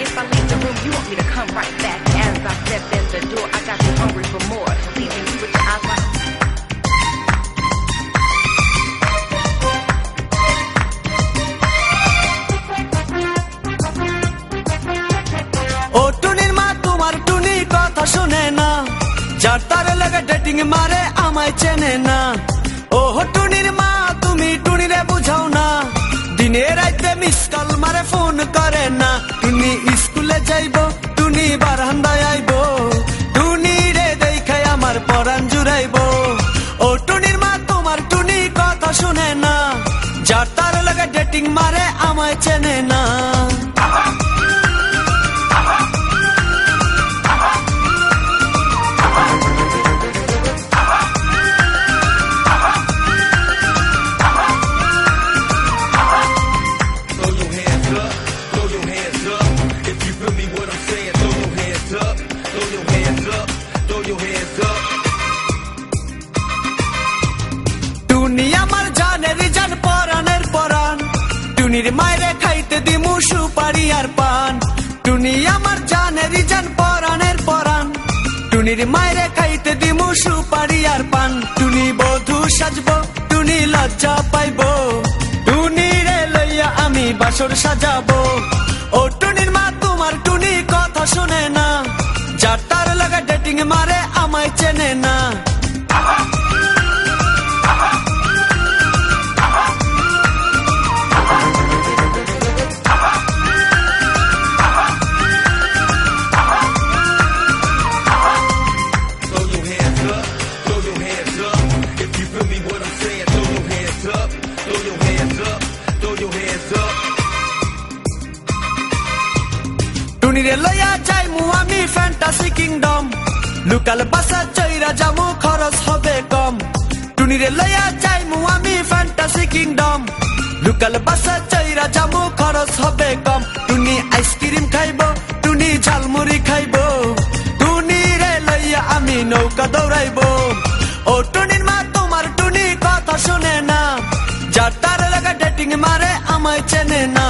If I leave the room, you want me to come right back. As I step in the door, I got you hungry for more. Leaving you with your eyes like যার তারে লাগে dating মারে আমায় চেনে না। ও টুনির মা তুমি টুনিরে বুঝাও না, দিনে রাইতে মিস কল মারে ফোন করে না। টুনি স্কুলে যাইব, টুনি বারান্দায় আইব, টুনি রে দেখাই আমার পরাণ জুড়াইব। ও টুনির মা তোমার টুনি কথা শুনে না, যার তারে লাগে ডেটিং মারে আমায় চেনে না। টুনি আমার জানের জান পরাণের পরাণ, টুনির মায়েরে খাইতে দিমু সুপারি আর পান। টুনি আমার জানের জান পরাণের পরাণ, টুনির মায়েরে খাইতে দিমু সুপারি আর পান। টুনি বধূ সাজবো, টুনি লজ্জা পাইব, টুনি রে লইয়া আমি বাসর সাজাবো। ও টুনির মা তোমার টুনি কথা শুনে না, যার তার লাগা ডেটিং মারে আমায় চেনে না। টুনিরে লইয়া যাইমু আমি ফ্যান্টাসি কিংডম, লোকাল বাসা চইরা যামু খরচ হবে কম। টুনিরে লইয়া যাইমু আমি ফ্যান্টাসি কিংডম, লোকাল বাসা চইরা যামু খরচ হবে কম। টুনি আইসক্রিম খাইব, টুনি ঝালমুড়ি খাইব, টুনি রে লইয়া আমি নৌকা দৌড়াইব। ও টুনির মা তোমার টুনি কথা শুনে না, যার তার লাগা ডেটিং মারে আমায় চেনে না।